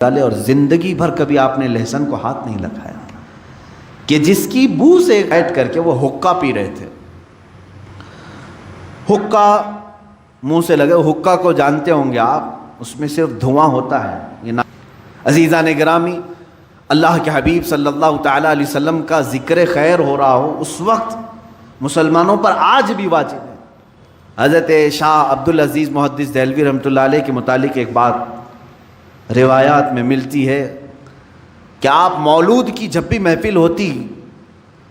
ڈالے اور زندگی بھر کبھی آپ نے لہسن کو ہاتھ نہیں لگایا کہ جس کی بو سے بیٹھ کر کے وہ حقہ پی رہے تھے. حقہ منہ سے لگے، حقہ کو جانتے ہوں گے آپ، اس میں صرف دھواں ہوتا ہے. یہ عزیزان گرامی، اللہ کے حبیب صلی اللہ تعالیٰ علیہ وسلم کا ذکر خیر ہو رہا ہو اس وقت مسلمانوں پر آج بھی واجب ہے. حضرت شاہ عبدالعزیز محدث دہلوی رحمۃ اللہ علیہ کے متعلق ایک بات روایات میں ملتی ہے کہ آپ مولود کی جب بھی محفل ہوتی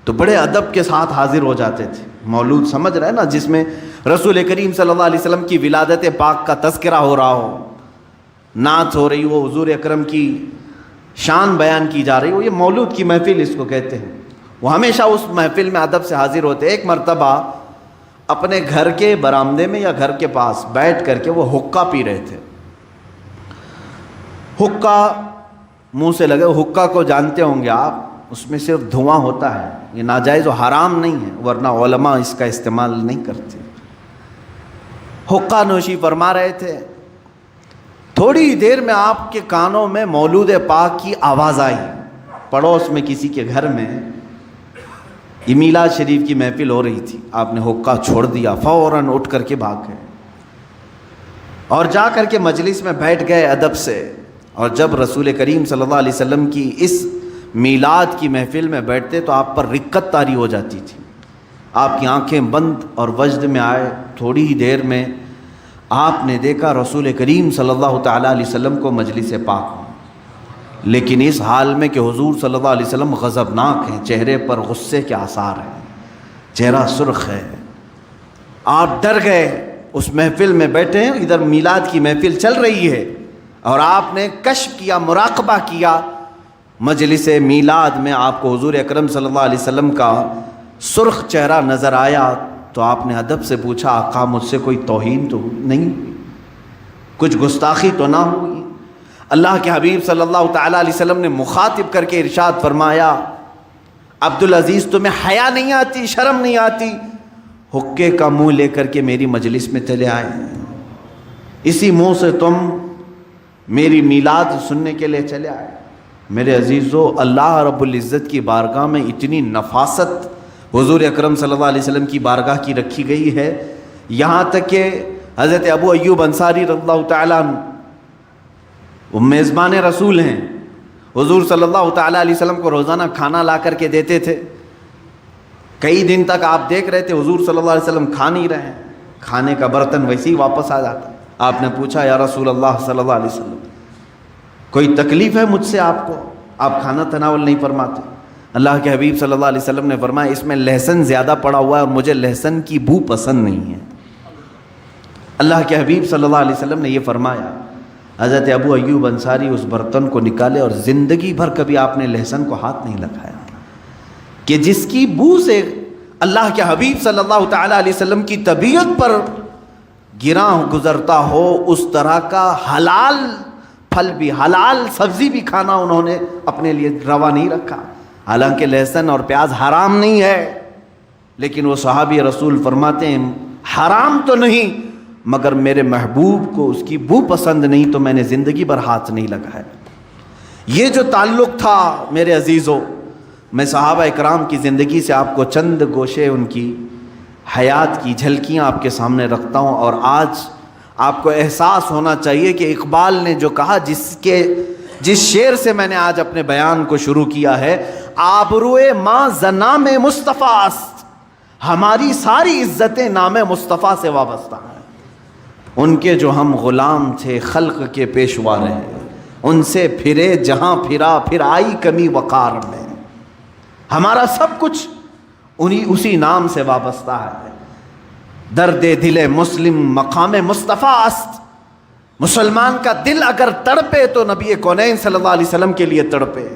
تو بڑے ادب کے ساتھ حاضر ہو جاتے تھے. مولود سمجھ رہے ہیں نا، جس میں رسول کریم صلی اللہ علیہ وسلم کی ولادت پاک کا تذکرہ ہو رہا ہو، نعت ہو رہی ہو، حضور اکرم کی شان بیان کی جا رہی ہو، یہ مولود کی محفل اس کو کہتے ہیں. وہ ہمیشہ اس محفل میں ادب سے حاضر ہوتے. ایک مرتبہ اپنے گھر کے برآمدے میں یا گھر کے پاس بیٹھ کر کے وہ حقہ پی رہے تھے. حقہ منہ سے لگے، حقہ کو جانتے ہوں گے آپ، اس میں صرف دھواں ہوتا ہے. یہ ناجائز و حرام نہیں ہے، ورنہ علماء اس کا استعمال نہیں کرتے. حقہ نوشی فرما رہے تھے. تھوڑی دیر میں آپ کے کانوں میں مولود پاک کی آواز آئی. پڑوس میں کسی کے گھر میں یہ میلاد شریف کی محفل ہو رہی تھی. آپ نے حقہ چھوڑ دیا، فوراً اٹھ کر کے بھاگ گئے اور جا کر کے مجلس میں بیٹھ گئے ادب سے. اور جب رسول کریم صلی اللہ علیہ وسلم کی اس میلاد کی محفل میں بیٹھتے تو آپ پر رقت طاری ہو جاتی تھی. آپ کی آنکھیں بند اور وجد میں آئے. تھوڑی ہی دیر میں آپ نے دیکھا رسول کریم صلی اللہ تعالیٰ علیہ وسلم کو مجلس پاک میں، لیکن اس حال میں کہ حضور صلی اللہ علیہ وسلم غضبناک ہیں، چہرے پر غصے کے آثار ہیں، چہرہ سرخ ہے. آپ ڈر گئے. اس محفل میں بیٹھے ہیں، ادھر میلاد کی محفل چل رہی ہے اور آپ نے کشف کیا، مراقبہ کیا. مجلس میلاد میں آپ کو حضور اکرم صلی اللہ علیہ وسلم کا سرخ چہرہ نظر آیا تو آپ نے ادب سے پوچھا، آقا مجھ سے کوئی توہین تو نہیں ہوئی، کچھ گستاخی تو نہ ہوئی؟ اللہ کے حبیب صلی اللہ تعالیٰ علیہ وسلم نے مخاطب کر کے ارشاد فرمایا، عبدالعزیز تمہیں حیا نہیں آتی، شرم نہیں آتی؟ حقے کا منہ لے کر کے میری مجلس میں چلے آئے، اسی منہ سے تم میری میلاد سننے کے لیے چلے آئے. میرے عزیزو، اللہ رب العزت کی بارگاہ میں اتنی نفاست حضور اکرم صلی اللہ علیہ وسلم کی بارگاہ کی رکھی گئی ہے، یہاں تک کہ حضرت ابو ایوب انصاری رضی اللہ تعالیٰ عنہ، وہ میزبان رسول ہیں، حضور صلی اللہ تعالیٰ علیہ وسلم کو روزانہ کھانا لا کر کے دیتے تھے. کئی دن تک آپ دیکھ رہے تھے حضور صلی اللہ علیہ وسلم کھا نہیں رہے ہیں، کھانے کا برتن ویسے ہی واپس آ جاتا. آپ نے پوچھا، یا رسول اللہ صلی اللہ علیہ وسلم کوئی تکلیف ہے مجھ سے آپ کو؟ آپ کھانا تناول نہیں فرماتے. اللہ کے حبیب صلی اللہ علیہ وسلم نے فرمایا، اس میں لہسن زیادہ پڑا ہوا ہے اور مجھے لہسن کی بو پسند نہیں ہے. اللہ کے حبیب صلی اللہ علیہ وسلم نے یہ فرمایا. حضرت ابو ایوب انصاری اس برتن کو نکالے اور زندگی بھر کبھی آپ نے لہسن کو ہاتھ نہیں لگایا کہ جس کی بو سے اللہ کے حبیب صلی اللہ تعالیٰ علیہ وسلم کی طبیعت پر گراں گزرتا ہو، اس طرح کا حلال پھل بھی، حلال سبزی بھی کھانا انہوں نے اپنے لیے روا نہیں رکھا. حالانکہ لہسن اور پیاز حرام نہیں ہے، لیکن وہ صحابی رسول فرماتے ہیں حرام تو نہیں مگر میرے محبوب کو اس کی بو پسند نہیں تو میں نے زندگی بھر ہاتھ نہیں لگایا. یہ جو تعلق تھا میرے عزیزو، میں صحابہ اکرام کی زندگی سے آپ کو چند گوشے ان کی حیات کی جھلکیاں آپ کے سامنے رکھتا ہوں. اور آج آپ کو احساس ہونا چاہیے کہ اقبال نے جو کہا، جس شعر سے میں نے آج اپنے بیان کو شروع کیا ہے، آبروئے ماں زنام مصطفیٰ است، ہماری ساری عزتیں نام مصطفیٰ سے وابستہ ہیں. ان کے جو ہم غلام تھے خلق کے پیشوا رہے، ان سے پھرے جہاں پھرا پھر آئی کمی وقار میں. ہمارا سب کچھ اسی نام سے وابستہ ہے. درد دل مسلم مقام مصطفیٰ است. مسلمان کا دل اگر تڑپے تو نبی کونین صلی اللہ علیہ وسلم کے لیے تڑپے.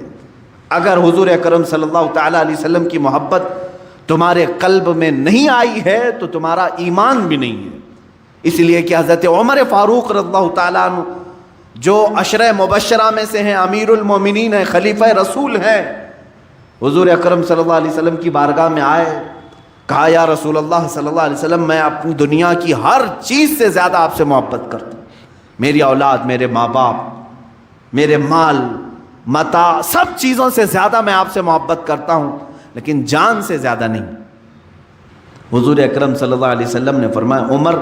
اگر حضور اکرم صلی اللہ تعالیٰ علیہ وسلم کی محبت تمہارے قلب میں نہیں آئی ہے تو تمہارا ایمان بھی نہیں ہے. اس لیے کہ حضرت عمر فاروق رضی اللہ تعالیٰ عنہ جو عشرہ مبشرہ میں سے ہیں، امیر المومنین ہیں، خلیفہ رسول ہیں، حضور اکرم صلی اللہ علیہ وسلم کی بارگاہ میں آئے. کہا، یا رسول اللہ صلی اللہ علیہ وسلم، میں اپنی دنیا کی ہر چیز سے زیادہ آپ سے محبت کرتا ہوں. میری اولاد، میرے ماں باپ، میرے مال متاع سب چیزوں سے زیادہ میں آپ سے محبت کرتا ہوں، لیکن جان سے زیادہ نہیں۔ حضور اکرم صلی اللہ علیہ وسلم نے فرمایا عمر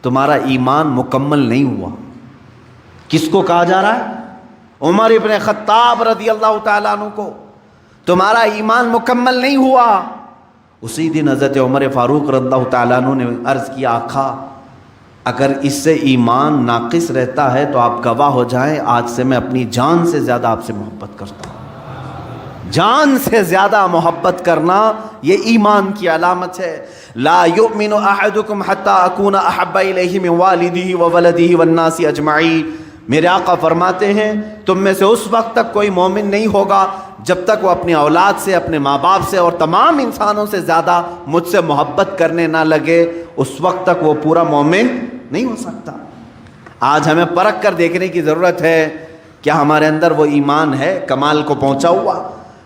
تمہارا ایمان مکمل نہیں ہوا۔ کس کو کہا جا رہا ہے؟ عمر ابن خطاب رضی اللہ تعالیٰ عنہ کو، تمہارا ایمان مکمل نہیں ہوا۔ اسی دن حضرت عمر فاروق رضی اللہ تعالیٰ عنہ نے عرض کیا آقا اگر اس سے ایمان ناقص رہتا ہے تو آپ گواہ ہو جائیں، آج سے میں اپنی جان سے زیادہ آپ سے محبت کرتا ہوں۔ جان سے زیادہ محبت کرنا یہ ایمان کی علامت ہے۔ لا یؤمن احدکم حتی اکون احب الیہ من والدہ وولدہ والناس اجمعین، میرے آقا فرماتے ہیں تم میں سے اس وقت تک کوئی مومن نہیں ہوگا جب تک وہ اپنی اولاد سے، اپنے ماں باپ سے اور تمام انسانوں سے زیادہ مجھ سے محبت کرنے نہ لگے، اس وقت تک وہ پورا مومن نہیں ہو سکتا۔ آج ہمیں پرکھ کر دیکھنے کی ضرورت ہے کیا ہمارے اندر وہ ایمان ہے کمال کو پہنچا ہوا؟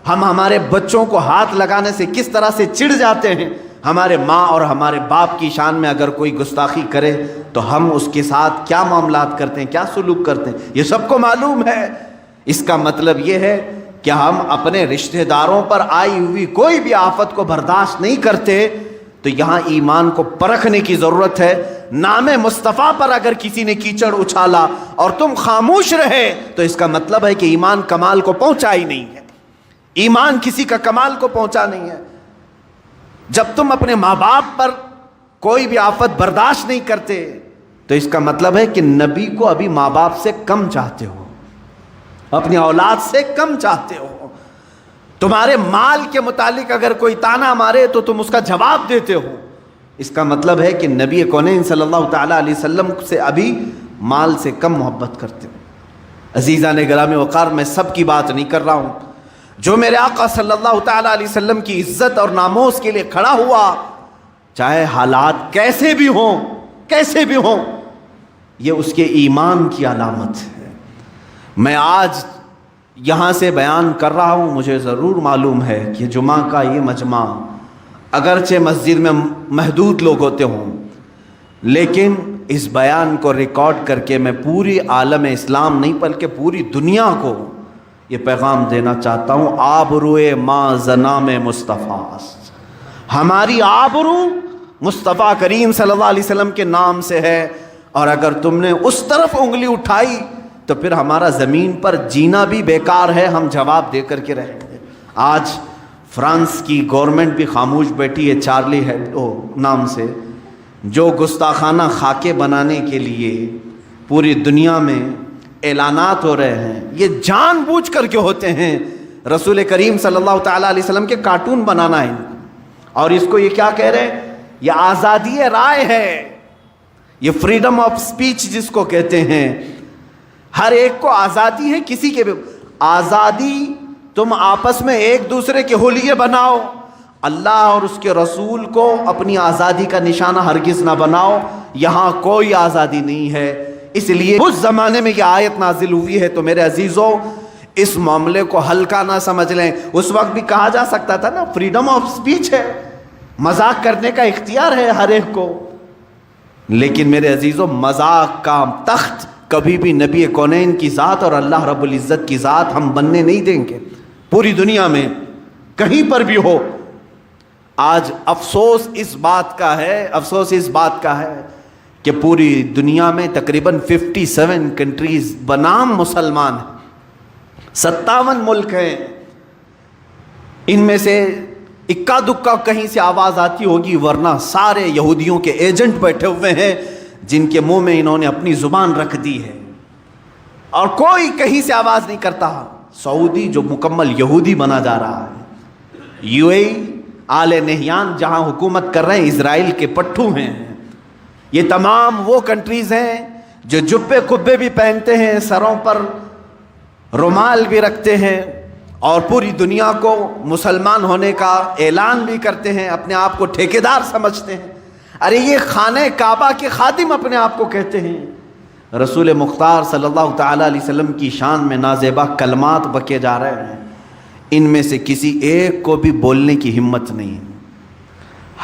ہم ہمارے بچوں کو ہاتھ لگانے سے کس طرح سے چڑ جاتے ہیں، ہمارے ماں اور ہمارے باپ کی شان میں اگر کوئی گستاخی کرے تو ہم اس کے ساتھ کیا معاملات کرتے ہیں، کیا سلوک کرتے ہیں، یہ سب کو معلوم ہے۔ اس کا مطلب یہ ہے کہ ہم اپنے رشتہ داروں پر آئی ہوئی کوئی بھی آفت کو برداشت نہیں کرتے، تو یہاں ایمان کو پرکھنے کی ضرورت ہے۔ نام مصطفیٰ پر اگر کسی نے کیچڑ اچھالا اور تم خاموش رہے تو اس کا مطلب ہے کہ ایمان کمال کو پہنچا ہی نہیں ہے، ایمان کسی کا کمال کو پہنچا نہیں ہے۔ جب تم اپنے ماں باپ پر کوئی بھی آفت برداشت نہیں کرتے تو اس کا مطلب ہے کہ نبی کو ابھی ماں باپ سے کم چاہتے ہو، اپنی اولاد سے کم چاہتے ہو۔ تمہارے مال کے متعلق اگر کوئی تانا مارے تو تم اس کا جواب دیتے ہو، اس کا مطلب ہے کہ نبی کونین صلی اللہ تعالیٰ علیہ وسلم سے ابھی مال سے کم محبت کرتے ہو۔ عزیزان گرامی وقار، میں سب کی بات نہیں کر رہا ہوں، جو میرے آقا صلی اللہ تعالیٰ علیہ وسلم کی عزت اور ناموس کے لیے کھڑا ہوا، چاہے حالات کیسے بھی ہوں، یہ اس کے ایمان کی علامت ہے۔ میں آج یہاں سے بیان کر رہا ہوں، مجھے ضرور معلوم ہے کہ جمعہ کا یہ مجمع اگرچہ مسجد میں محدود لوگ ہوتے ہوں، لیکن اس بیان کو ریکارڈ کر کے میں پوری عالم اسلام نہیں بلکہ پوری دنیا کو یہ پیغام دینا چاہتا ہوں، آبروئے ماں زنام مصطفیٰ، ہماری آبرو مصطفیٰ کریم صلی اللہ علیہ وسلم کے نام سے ہے، اور اگر تم نے اس طرف انگلی اٹھائی تو پھر ہمارا زمین پر جینا بھی بیکار ہے، ہم جواب دے کر کے رہیں گے۔ آج فرانس کی گورنمنٹ بھی خاموش بیٹھی ہے چارلی ہیبڈو نام سے، جو گستاخانہ خاکے بنانے کے لیے پوری دنیا میں اعلانات ہو رہے ہیں، یہ جان بوجھ کر کے ہوتے ہیں۔ رسول کریم صلی اللہ تعالیٰ علیہ وسلم کے کارٹون بنانا ہے، اور اس کو یہ کیا کہہ رہے ہیں؟ یہ آزادی رائے ہے، یہ فریڈم آف سپیچ جس کو کہتے ہیں۔ ہر ایک کو آزادی ہے، کسی کے بھی آزادی، تم آپس میں ایک دوسرے کے حلیے بناؤ، اللہ اور اس کے رسول کو اپنی آزادی کا نشانہ ہرگز نہ بناؤ، یہاں کوئی آزادی نہیں ہے۔ اس لیے اس زمانے میں یہ آیت نازل ہوئی ہے، تو میرے عزیزوں اس معاملے کو ہلکا نہ سمجھ لیں۔ اس وقت بھی کہا جا سکتا تھا نا فریڈم آف سپیچ ہے، مذاق کرنے کا اختیار ہے ہر ایک کو، لیکن میرے عزیزوں مذاق کا تخت کبھی بھی نبی کونین کی ذات اور اللہ رب العزت کی ذات ہم بننے نہیں دیں گے، پوری دنیا میں کہیں پر بھی ہو۔ آج افسوس اس بات کا ہے کہ پوری دنیا میں تقریباً 57 کنٹریز بنام مسلمان ہیں، 57 ملک ہیں، ان میں سے اکا دکا کہیں سے آواز آتی ہوگی، ورنہ سارے یہودیوں کے ایجنٹ بیٹھے ہوئے ہیں جن کے منہ میں انہوں نے اپنی زبان رکھ دی ہے، اور کوئی کہیں سے آواز نہیں کرتا۔ سعودی جو مکمل یہودی بنا جا رہا ہے، یو اے ای، آل نہیان جہاں حکومت کر رہے ہیں اسرائیل کے پٹھو ہیں، یہ تمام وہ کنٹریز ہیں جو جبے کبے بھی پہنتے ہیں، سروں پر رومال بھی رکھتے ہیں، اور پوری دنیا کو مسلمان ہونے کا اعلان بھی کرتے ہیں، اپنے آپ کو ٹھیکیدار سمجھتے ہیں۔ ارے یہ خانہ کعبہ کے خادم اپنے آپ کو کہتے ہیں۔ رسول مختار صلی اللہ تعالیٰ علیہ وسلم کی شان میں نازیبا کلمات بکے جا رہے ہیں، ان میں سے کسی ایک کو بھی بولنے کی ہمت نہیں۔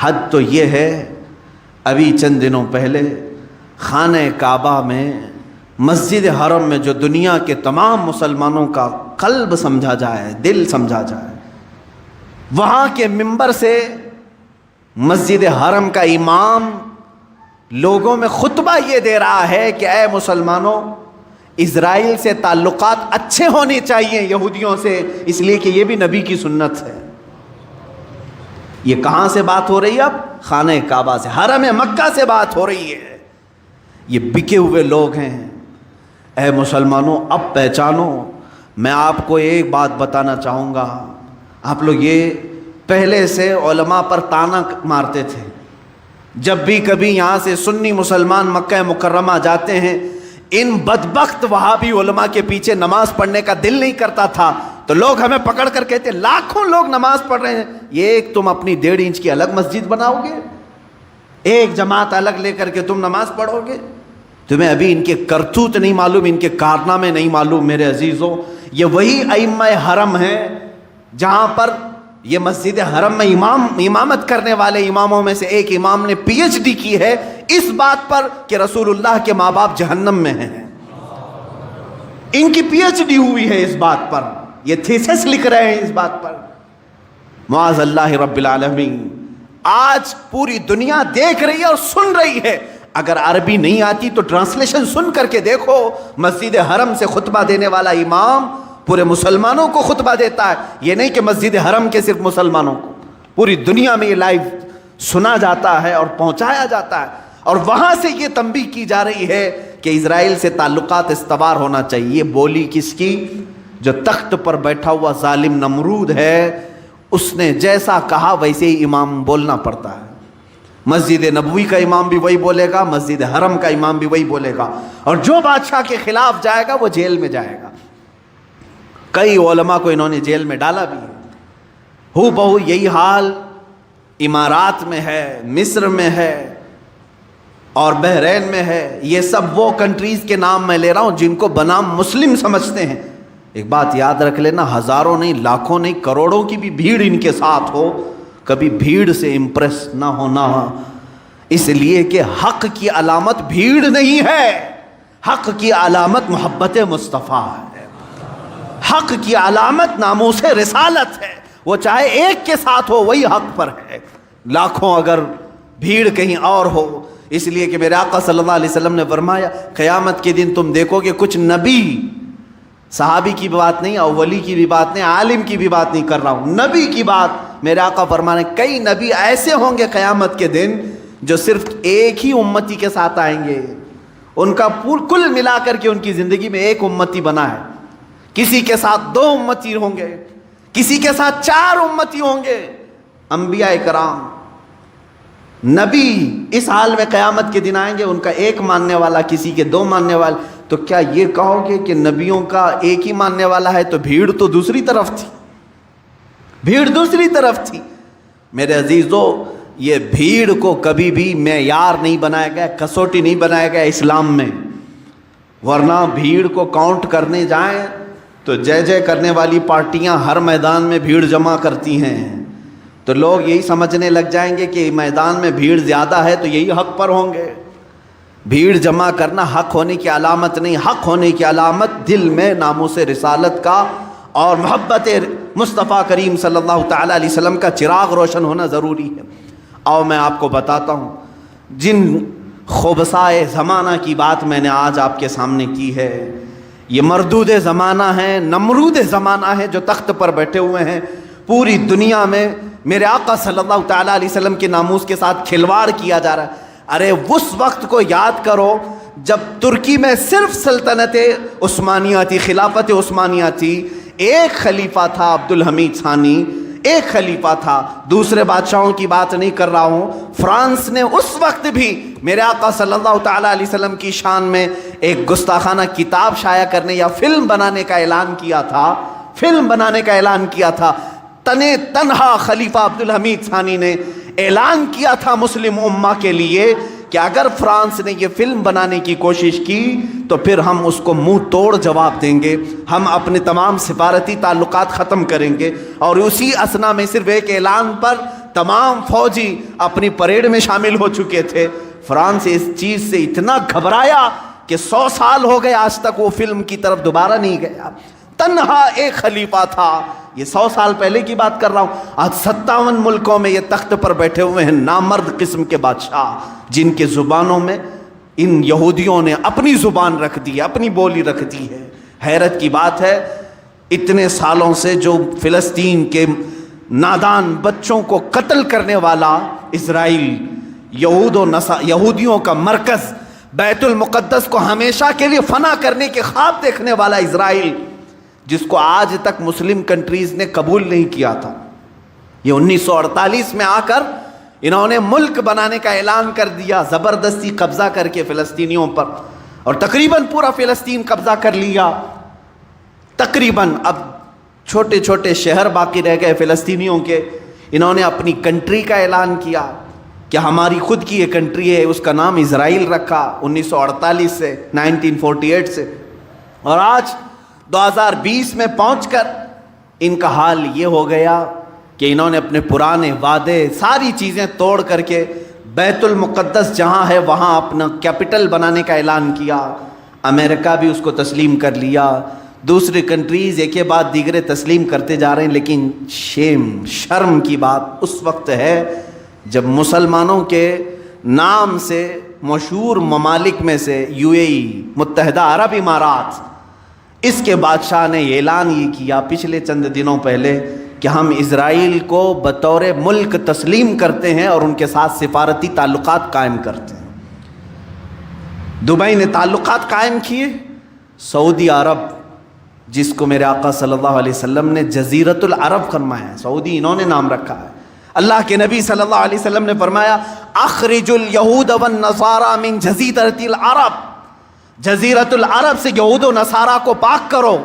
حد تو یہ ہے، ابھی چند دنوں پہلے خانہ کعبہ میں مسجد حرم میں جو دنیا کے تمام مسلمانوں کا قلب سمجھا جائے، دل سمجھا جائے، وہاں کے منبر سے مسجد حرم کا امام لوگوں میں خطبہ یہ دے رہا ہے کہ اے مسلمانوں، اسرائیل سے تعلقات اچھے ہونے چاہیے یہودیوں سے، اس لیے کہ یہ بھی نبی کی سنت ہے۔ یہ کہاں سے بات ہو رہی ہے؟ اب خانہ کعبہ سے، حرم مکہ سے بات ہو رہی ہے۔ یہ بکے ہوئے لوگ ہیں۔ اے مسلمانوں، اب پہچانو۔ میں آپ کو ایک بات بتانا چاہوں گا، آپ لوگ یہ پہلے سے علماء پر طعنہ مارتے تھے، جب بھی کبھی یہاں سے سنی مسلمان مکہ مکرمہ جاتے ہیں، ان بدبخت وہابی علماء کے پیچھے نماز پڑھنے کا دل نہیں کرتا تھا، تو لوگ ہمیں پکڑ کر کہتے لاکھوں لوگ نماز پڑھ رہے ہیں، یہ ایک تم اپنی 1.5 انچ کی الگ مسجد بناؤ گے، ایک جماعت الگ لے کر کے تم نماز پڑھو گے؟ تمہیں ابھی ان کے کرتوت نہیں معلوم، ان کے کارنامے نہیں معلوم۔ میرے عزیزوں، یہ وہی ائمہ حرم ہیں جہاں پر یہ مسجد حرم میں امامت کرنے والے اماموں میں سے ایک امام نے پی ایچ ڈی کی ہے اس بات پر کہ رسول اللہ کے ماں باپ جہنم میں ہیں۔ ان کی پی ایچ ڈی ہوئی ہے اس بات پر، یہ تھیسس لکھ رہے ہیں اس بات پر۔ معاذ اللہ رب العالمین، آج پوری دنیا دیکھ رہی ہے اور سن رہی ہے۔ اگر عربی نہیں آتی تو ٹرانسلیشن سن کر کے دیکھو، مسجد حرم سے خطبہ دینے والا امام پورے مسلمانوں کو خطبہ دیتا ہے۔ یہ نہیں کہ مسجد حرم کے صرف مسلمانوں کو، پوری دنیا میں یہ لائیو سنا جاتا ہے اور پہنچایا جاتا ہے، اور وہاں سے یہ تنبیہ کی جا رہی ہے کہ اسرائیل سے تعلقات استوار ہونا چاہیے۔ یہ بولی کس کی؟ جو تخت پر بیٹھا ہوا ظالم نمرود ہے، اس نے جیسا کہا ویسے ہی امام بولنا پڑتا ہے۔ مسجد نبوی کا امام بھی وہی بولے گا، مسجد حرم کا امام بھی وہی بولے گا، اور جو بادشاہ کے خلاف جائے گا وہ جیل میں جائے گا۔ کئی علماء کو انہوں نے جیل میں ڈالا بھی ہے۔ ہو بہو یہی حال امارات میں ہے، مصر میں ہے اور بحرین میں ہے۔ یہ سب وہ کنٹریز کے نام میں لے رہا ہوں جن کو بنام مسلم سمجھتے ہیں۔ ایک بات یاد رکھ لینا، ہزاروں نہیں، لاکھوں نہیں، کروڑوں کی بھی بھیڑ ان کے ساتھ ہو، کبھی بھیڑ سے امپریس نہ ہونا، اس لیے کہ حق کی علامت بھیڑ نہیں ہے، حق کی علامت محبت مصطفیٰ ہے، حق کی علامت ناموس رسالت ہے۔ وہ چاہے ایک کے ساتھ ہو وہی حق پر ہے، لاکھوں اگر بھیڑ کہیں اور ہو۔ اس لیے کہ میرے آقا صلی اللہ علیہ وسلم نے فرمایا قیامت کے دن تم دیکھو کہ کچھ نبی، صحابی کی بات نہیں، اولی کی بھی بات نہیں، عالم کی بھی بات نہیں کر رہا ہوں، نبی کی بات میرے آقا فرمانے، کئی نبی ایسے ہوں گے قیامت کے دن جو صرف ایک ہی امتی کے ساتھ آئیں گے، ان کا کل ملا کر کے ان کی زندگی میں ایک امتی بنا ہے، کسی کے ساتھ 2 امتی ہوں گے، کسی کے ساتھ 4 امتی ہوں گے۔ انبیاء کرام، نبی اس حال میں قیامت کے دن آئیں گے، ان کا ایک ماننے والا، کسی کے 2 ماننے والے۔ تو کیا یہ کہو گے کہ نبیوں کا ایک ہی ماننے والا ہے تو بھیڑ تو دوسری طرف تھی، بھیڑ دوسری طرف تھی۔ میرے عزیزو، یہ بھیڑ کو کبھی بھی معیار نہیں بنایا گیا، کسوٹی نہیں بنایا گیا اسلام میں، ورنہ بھیڑ کو کاؤنٹ کرنے جائیں تو جے جے کرنے والی پارٹیاں ہر میدان میں بھیڑ جمع کرتی ہیں، تو لوگ یہی سمجھنے لگ جائیں گے کہ میدان میں بھیڑ زیادہ ہے تو یہی حق پر ہوں گے۔ بھیڑ جمع کرنا حق ہونے کی علامت نہیں، حق ہونے کی علامت دل میں ناموس رسالت کا اور محبت مصطفیٰ کریم صلی اللہ تعالیٰ علیہ وسلم کا چراغ روشن ہونا ضروری ہے۔ اور میں آپ کو بتاتا ہوں، جن خبثائے زمانہ کی بات میں نے آج آپ کے سامنے کی ہے، یہ مردود زمانہ ہیں، نمرود زمانہ ہیں جو تخت پر بیٹھے ہوئے ہیں۔ پوری دنیا میں میرے آقا صلی اللہ تعالیٰ علیہ وسلم کے ناموس کے ساتھ کھلواڑ کیا جا رہا ہے۔ ارے اس وقت کو یاد کرو جب ترکی میں صرف سلطنت عثمانیہ تھی، خلافت عثمانیہ تھی، ایک خلیفہ تھا عبد الحمید ثانی، ایک خلیفہ تھا، دوسرے بادشاہوں کی بات نہیں کر رہا ہوں۔ فرانس نے اس وقت بھی میرے آقا صلی اللہ تعالیٰ علیہ وسلم کی شان میں ایک گستاخانہ کتاب شائع کرنے یا فلم بنانے کا اعلان کیا تھا، فلم بنانے کا اعلان کیا تھا۔ تنہا خلیفہ عبد الحمید ثانی نے اعلان کیا تھا مسلم امہ کے لیے کہ اگر فرانس نے یہ فلم بنانے کی کوشش کی تو پھر ہم اس کو منہ توڑ جواب دیں گے، ہم اپنے تمام سفارتی تعلقات ختم کریں گے۔ اور اسی اثنا میں صرف ایک اعلان پر تمام فوجی اپنی پریڈ میں شامل ہو چکے تھے۔ فرانس اس چیز سے اتنا گھبرایا کہ 100 سال ہو گئے آج تک وہ فلم کی طرف دوبارہ نہیں گیا. تنہا ایک خلیفہ تھا. یہ 100 سال پہلے کی بات کر رہا ہوں. آج 57 ملکوں میں یہ تخت پر بیٹھے ہوئے ہیں نامرد قسم کے بادشاہ، جن کے زبانوں میں ان یہودیوں نے اپنی زبان رکھ دی ہے، اپنی بولی رکھ دی ہے. حیرت کی بات ہے اتنے سالوں سے جو فلسطین کے نادان بچوں کو قتل کرنے والا اسرائیل، یہودیوں کا مرکز، بیت المقدس کو ہمیشہ کے لیے فنا کرنے کے خواب دیکھنے والا اسرائیل، جس کو آج تک مسلم کنٹریز نے قبول نہیں کیا تھا، یہ 1948 میں آ کر انہوں نے ملک بنانے کا اعلان کر دیا، زبردستی قبضہ کر کے فلسطینیوں پر، اور تقریباً پورا فلسطین قبضہ کر لیا. تقریباً اب چھوٹے چھوٹے شہر باقی رہ گئے فلسطینیوں کے. انہوں نے اپنی کنٹری کا اعلان کیا کہ ہماری خود کی یہ کنٹری ہے، اس کا نام اسرائیل رکھا 1948 سے، 1948 سے. اور آج 2020 میں پہنچ کر ان کا حال یہ ہو گیا کہ انہوں نے اپنے پرانے وعدے ساری چیزیں توڑ کر کے بیت المقدس جہاں ہے وہاں اپنا کیپٹل بنانے کا اعلان کیا. امریکہ بھی اس کو تسلیم کر لیا، دوسری کنٹریز ایک کے بعد دیگرے تسلیم کرتے جا رہے ہیں. لیکن شرم کی بات اس وقت ہے جب مسلمانوں کے نام سے مشہور ممالک میں سے UAE، متحدہ عرب امارات، اس کے بادشاہ نے اعلان یہ کیا پچھلے چند دنوں پہلے کہ ہم اسرائیل کو بطور ملک تسلیم کرتے ہیں اور ان کے ساتھ سفارتی تعلقات قائم کرتے ہیں. دبئی نے تعلقات قائم کیے. سعودی عرب، جس کو میرے آقا صلی اللہ علیہ وسلم نے جزیرۃ العرب فرمایا ہے، سعودی انہوں نے نام رکھا ہے. اللہ کے نبی صلی اللہ علیہ وسلم نے فرمایا اخرج الیہود والنصارى من جزیرۃ العرب، جزیرۃ العرب سے یہود و نصارہ کو پاک کرو.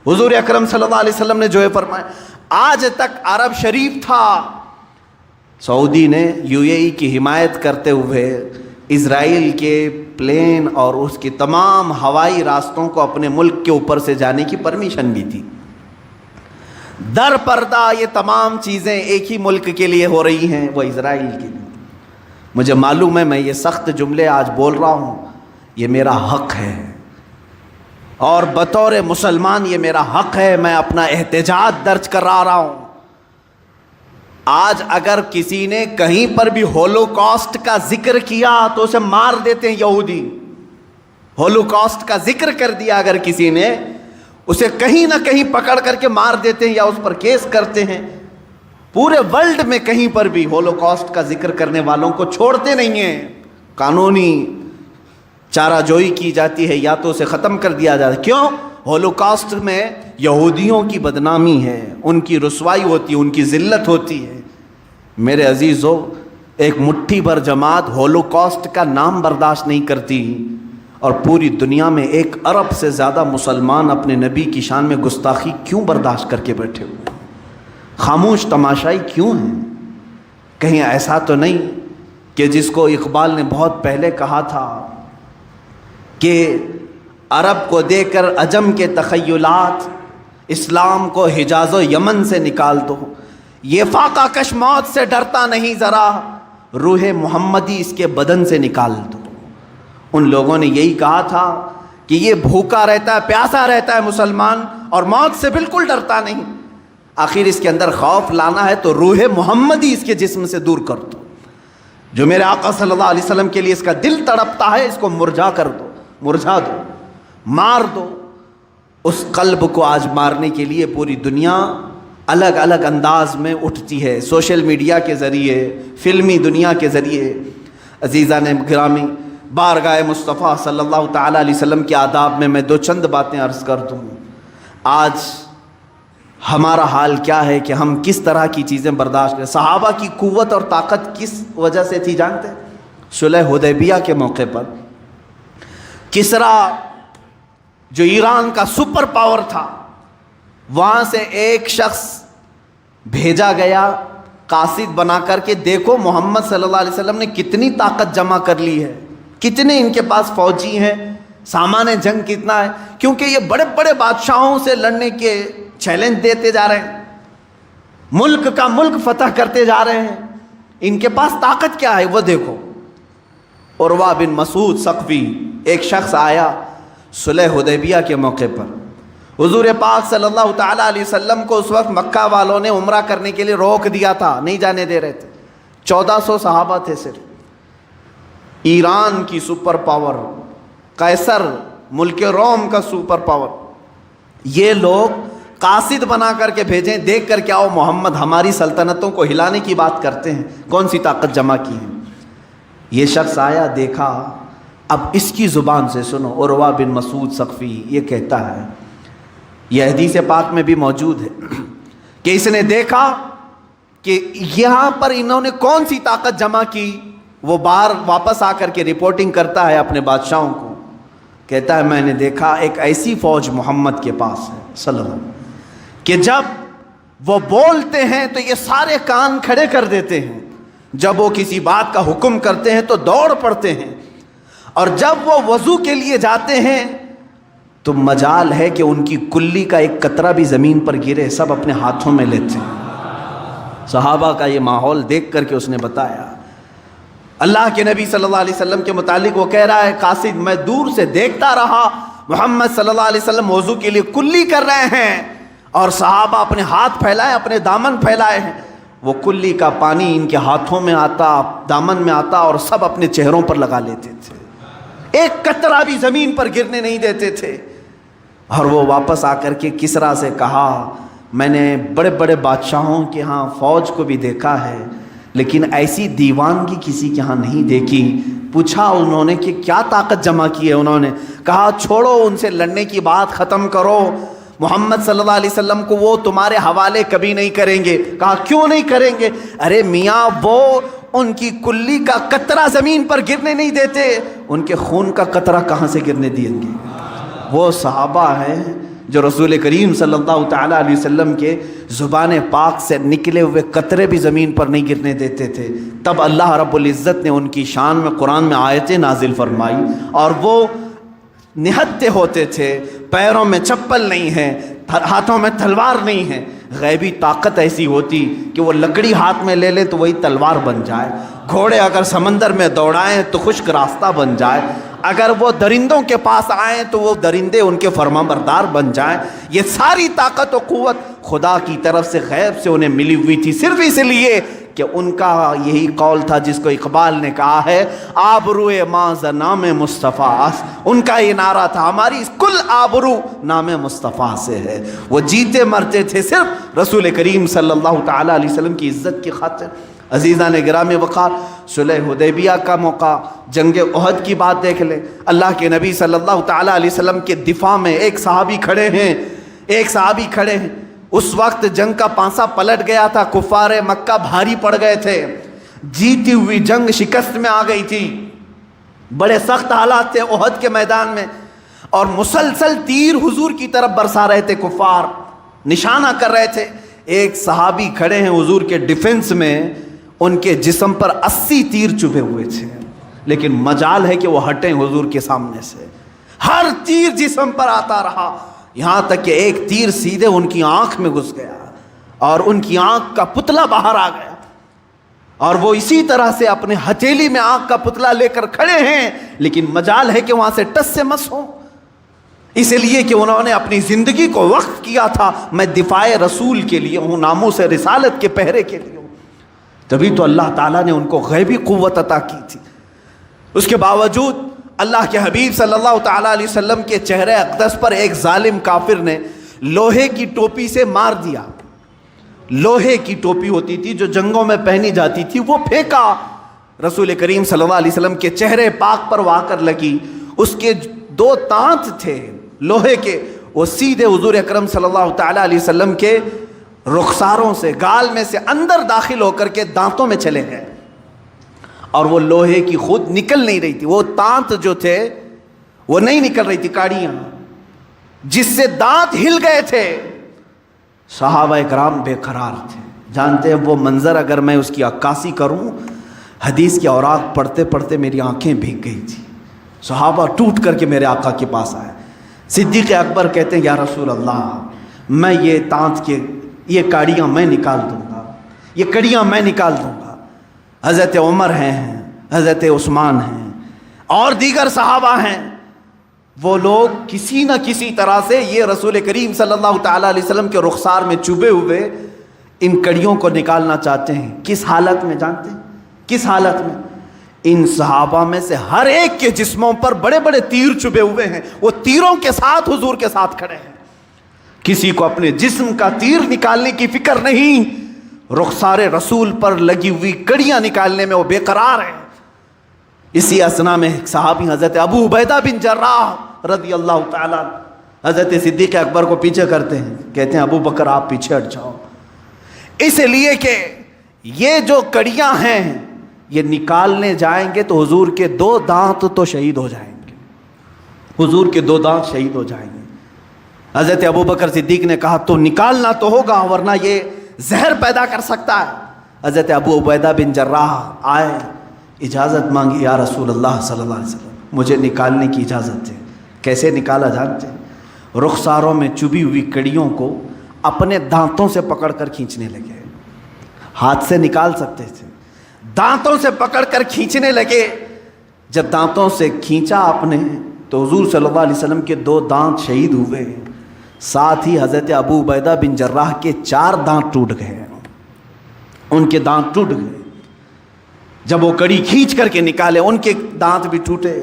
حضور اکرم صلی اللہ علیہ وسلم نے جو ہے فرمایا. آج تک عرب شریف تھا. سعودی نے UAE کی حمایت کرتے ہوئے اسرائیل کے پلین اور اس کی تمام ہوائی راستوں کو اپنے ملک کے اوپر سے جانے کی پرمیشن بھی تھی. در پردہ یہ تمام چیزیں ایک ہی ملک کے لیے ہو رہی ہیں، وہ اسرائیل کے لیے. مجھے معلوم ہے میں یہ سخت جملے آج بول رہا ہوں، یہ میرا حق ہے، اور بطور مسلمان یہ میرا حق ہے. میں اپنا احتجاج درج کرا رہا ہوں. آج اگر کسی نے کہیں پر بھی ہولوکاسٹ کا ذکر کیا تو اسے مار دیتے ہیں یہودی. ہولوکاسٹ کا ذکر کر دیا اگر کسی نے، اسے کہیں نہ کہیں پکڑ کر کے مار دیتے ہیں یا اس پر کیس کرتے ہیں. پورے ورلڈ میں کہیں پر بھی ہولوکاسٹ کا ذکر کرنے والوں کو چھوڑتے نہیں ہیں. قانونی چارہ جوئی کی جاتی ہے یا تو اسے ختم کر دیا جاتا ہے. کیوں؟ ہولوکاسٹ میں یہودیوں کی بدنامی ہے، ان کی رسوائی ہوتی ہے، ان کی ذلت ہوتی ہے. میرے عزیزو، ایک مٹھی بھر جماعت ہولوکاسٹ کا نام برداشت نہیں کرتی، اور پوری دنیا میں 1 ارب سے زیادہ مسلمان اپنے نبی کی شان میں گستاخی کیوں برداشت کر کے بیٹھے ہوئے؟ خاموش تماشائی کیوں ہیں؟ کہیں ایسا تو نہیں کہ جس کو اقبال نے بہت پہلے کہا تھا کہ عرب کو دے کر عجم کے تخیلات، اسلام کو حجاز و یمن سے نکال دو، یہ فاقہ کش موت سے ڈرتا نہیں ذرا، روح محمدی اس کے بدن سے نکال دو. ان لوگوں نے یہی کہا تھا کہ یہ بھوکا رہتا ہے، پیاسا رہتا ہے مسلمان، اور موت سے بالکل ڈرتا نہیں. آخر اس کے اندر خوف لانا ہے تو روح محمدی اس کے جسم سے دور کر دو. جو میرے آقا صلی اللہ علیہ وسلم کے لیے اس کا دل تڑپتا ہے، اس کو مرجھا کر دو، مرجھا دو، مار دو. اس قلب کو آج مارنے کے لیے پوری دنیا الگ الگ انداز میں اٹھتی ہے، سوشل میڈیا کے ذریعے، فلمی دنیا کے ذریعے. عزیزان گرامی، بارگاہ مصطفیٰ صلی اللہ تعالیٰ علیہ وسلم کے آداب میں میں 2 چند باتیں عرض کر دوں. آج ہمارا حال کیا ہے کہ ہم کس طرح کی چیزیں برداشت کریں. صحابہ کی قوت اور طاقت کس وجہ سے تھی جانتے ہیں؟ صلح حدیبیہ کے موقع پر کسرا جو ایران کا سپر پاور تھا، وہاں سے ایک شخص بھیجا گیا قاصد بنا کر کے، دیکھو محمد صلی اللہ علیہ وسلم نے کتنی طاقت جمع کر لی ہے، کتنے ان کے پاس فوجی ہیں، سامان جنگ کتنا ہے. کیونکہ یہ بڑے بڑے بادشاہوں سے لڑنے کے چیلنج دیتے جا رہے ہیں، ملک کا ملک فتح کرتے جا رہے ہیں، ان کے پاس طاقت کیا ہے وہ دیکھو. عروہ بن مسعود ثقفی ایک شخص آیا صلح حدیبیہ کے موقع پر. حضور پاک صلی اللہ تعالیٰ علیہ وسلم کو اس وقت مکہ والوں نے عمرہ کرنے کے لیے روک دیا تھا, نہیں جانے دے رہے تھے. 1400 صحابہ تھے صرف. ایران کی سپر پاور, قیصر ملک روم کا سپر پاور, یہ لوگ قاصد بنا کر کے بھیجیں, دیکھ کر کے آؤ محمد ہماری سلطنتوں کو ہلانے کی بات کرتے ہیں, کون سی طاقت جمع کی ہے. یہ شخص آیا, دیکھا. اب اس کی زبان سے سنو, عروہ بن مسعود ثقفی یہ کہتا ہے, یہ حدیث پاک میں بھی موجود ہے کہ اس نے دیکھا کہ یہاں پر انہوں نے کون سی طاقت جمع کی. وہ باہر واپس آ کر کے رپورٹنگ کرتا ہے اپنے بادشاہوں کو, کہتا ہے میں نے دیکھا ایک ایسی فوج محمد کے پاس ہے صلی اللہ علیہ وسلم کہ جب وہ بولتے ہیں تو یہ سارے کان کھڑے کر دیتے ہیں, جب وہ کسی بات کا حکم کرتے ہیں تو دوڑ پڑتے ہیں, اور جب وہ وضو کے لیے جاتے ہیں تو مجال ہے کہ ان کی کلی کا ایک قطرہ بھی زمین پر گرے, سب اپنے ہاتھوں میں لیتے ہیں. صحابہ کا یہ ماحول دیکھ کر کے اس نے بتایا. اللہ کے نبی صلی اللہ علیہ وسلم کے متعلق وہ کہہ رہا ہے, قاصد میں دور سے دیکھتا رہا محمد صلی اللہ علیہ وسلم وضو کے لیے کلی کر رہے ہیں, اور صحابہ اپنے ہاتھ پھیلائے, اپنے دامن پھیلائے ہیں. وہ کلی کا پانی ان کے ہاتھوں میں آتا, دامن میں آتا, اور سب اپنے چہروں پر لگا لیتے تھے, ایک قطرہ بھی زمین پر گرنے نہیں دیتے تھے. اور وہ واپس آ کر کے کسریٰ سے کہا, میں نے بڑے بڑے بادشاہوں کے ہاں فوج کو بھی دیکھا ہے, لیکن ایسی دیوانگی کسی کے ہاں نہیں دیکھی. پوچھا انہوں نے کہ کیا طاقت جمع کی ہے. انہوں نے کہا چھوڑو ان سے لڑنے کی بات ختم کرو, محمد صلی اللہ علیہ وسلم کو وہ تمہارے حوالے کبھی نہیں کریں گے. کہا کیوں نہیں کریں گے؟ ارے میاں وہ ان کی کلی کا قطرہ زمین پر گرنے نہیں دیتے, ان کے خون کا قطرہ کہاں سے گرنے دیں گے؟ وہ صحابہ ہیں جو رسول کریم صلی اللہ تعالیٰ علیہ وسلم کے زبان پاک سے نکلے ہوئے قطرے بھی زمین پر نہیں گرنے دیتے تھے. تب اللہ رب العزت نے ان کی شان میں قرآن میں آیتیں نازل فرمائی, اور وہ نہتے ہوتے تھے, پیروں میں چپل نہیں ہے, ہاتھوں میں تلوار نہیں ہے. غیبی طاقت ایسی ہوتی کہ وہ لکڑی ہاتھ میں لے لیں تو وہی تلوار بن جائے, گھوڑے اگر سمندر میں دوڑائیں تو خشک راستہ بن جائے, اگر وہ درندوں کے پاس آئیں تو وہ درندے ان کے فرما بردار بن جائیں. یہ ساری طاقت و قوت خدا کی طرف سے غیب سے انہیں ملی ہوئی تھی, صرف اس لیے کہ ان کا یہی قول تھا جس کو اقبال نے کہا ہے, آبروئے ماں نام مصطفیٰ. ان کا یہ نعرہ تھا ہماری کل آبرو نام مصطفیٰ سے ہے. وہ جیتے مرتے تھے صرف رسول کریم صلی اللہ تعالیٰ علیہ وسلم کی عزت کی خاطر. عزیزان گرامی وقار, صلح حدیبیہ کا موقع, جنگ احد کی بات دیکھ لیں. اللہ کے نبی صلی اللہ تعالیٰ علیہ وسلم کے دفاع میں ایک صحابی کھڑے ہیں. اس وقت جنگ کا پانسا پلٹ گیا تھا, کفار مکہ بھاری پڑ گئے تھے, جیتی ہوئی جنگ شکست میں آ گئی تھی, بڑے سخت حالات تھے احد کے میدان میں, اور مسلسل تیر حضور کی طرف برسا رہے تھے کفار, نشانہ کر رہے تھے. ایک صحابی کھڑے ہیں حضور کے ڈیفنس میں, ان کے جسم پر 80 تیر چبھے ہوئے تھے, لیکن مجال ہے کہ وہ ہٹیں حضور کے سامنے سے. ہر تیر جسم پر آتا رہا, یہاں تک کہ ایک تیر سیدھے ان کی آنکھ میں گھس گیا, اور ان کی آنکھ کا پتلا باہر آ گیا, اور وہ اسی طرح سے اپنے ہتھیلی میں آنکھ کا پتلا لے کر کھڑے ہیں, لیکن مجال ہے کہ وہاں سے ٹس سے مس ہوں, اس لیے کہ انہوں نے اپنی زندگی کو وقف کیا تھا, میں دفاع رسول کے لیے ہوں, ناموس رسالت کے پہرے کے لیے ہوں. تبھی تو اللہ تعالیٰ نے ان کو غیبی قوت عطا کی تھی. اس کے باوجود اللہ کے حبیب صلی اللہ تعالیٰ علیہ وسلم کے چہرے اقدس پر ایک ظالم کافر نے لوہے کی ٹوپی سے مار دیا. لوہے کی ٹوپی ہوتی تھی جو جنگوں میں پہنی جاتی تھی, وہ پھینکا. رسول کریم صلی اللہ علیہ وسلم کے چہرے پاک پر وہ آ کر لگی. اس کے 2 دانت تھے لوہے کے, وہ سیدھے حضور اکرم صلی اللہ تعالیٰ علیہ وسلم کے رخساروں سے, گال میں سے اندر داخل ہو کر کے دانتوں میں چلے گئے, اور وہ لوہے کی خود نکل نہیں رہی تھی. وہ دانت جو تھے وہ نہیں نکل رہی تھی, کاڑیاں جس سے دانت ہل گئے تھے. صحابہ اکرام بے قرار تھے. جانتے ہیں وہ منظر اگر میں اس کی عکاسی کروں, حدیث کے اوراق پڑھتے پڑھتے میری آنکھیں بھیگ گئی تھی. صحابہ ٹوٹ کر کے میرے آقا کے پاس آئے. صدیق اکبر کہتے ہیں یا رسول اللہ, میں یہ دانت کے یہ کاڑیاں میں نکال دوں گا, یہ کڑیاں میں نکال دوں گا. حضرت عمر ہیں, حضرت عثمان ہیں, اور دیگر صحابہ ہیں، وہ لوگ کسی نہ کسی طرح سے یہ رسول کریم صلی اللہ تعالیٰ علیہ وسلم کے رخسار میں چبھے ہوئے ان کڑیوں کو نکالنا چاہتے ہیں۔ کس حالت میں جانتے ہیں؟ کس حالت میں؟ ان صحابہ میں سے ہر ایک کے جسموں پر بڑے بڑے تیر چبھے ہوئے ہیں، وہ تیروں کے ساتھ حضور کے ساتھ کھڑے ہیں۔ کسی کو اپنے جسم کا تیر نکالنے کی فکر نہیں، رخسار رسول پر لگی ہوئی کڑیاں نکالنے میں وہ بے قرار ہیں۔ اسی اسنا میں ایک صحابی حضرت ابو عبیدہ بن جراح رضی اللہ تعالیٰ حضرت صدیق اکبر کو پیچھے کرتے ہیں، کہتے ہیں ابو بکر آپ پیچھے ہٹ جاؤ، اس لیے کہ یہ جو کڑیاں ہیں یہ نکالنے جائیں گے تو حضور کے 2 دانت تو شہید ہو جائیں گے، حضور کے 2 دانت شہید ہو جائیں گے۔ حضرت ابو بکر صدیق نے کہا تو نکالنا تو ہوگا ورنہ یہ زہر پیدا کر سکتا ہے۔ حضرت ابو عبیدہ بن جراح آئے، اجازت مانگی، یا رسول اللہ صلی اللہ علیہ وسلم مجھے نکالنے کی اجازت ہے۔ کیسے نکالا جانتے ہیں؟ رخساروں میں چبھی ہوئی کڑیوں کو اپنے دانتوں سے پکڑ کر کھینچنے لگے، ہاتھ سے نکال سکتے تھے، دانتوں سے پکڑ کر کھینچنے لگے۔ جب دانتوں سے کھینچا آپ نے تو حضور صلی اللہ علیہ وسلم کے 2 دانت شہید ہوئے، ساتھ ہی حضرت ابو عبیدہ بن جراح کے 4 دانت ٹوٹ گئے، ان کے دانت ٹوٹ گئے۔ جب وہ کڑی کھینچ کر کے نکالے ان کے دانت بھی ٹوٹے۔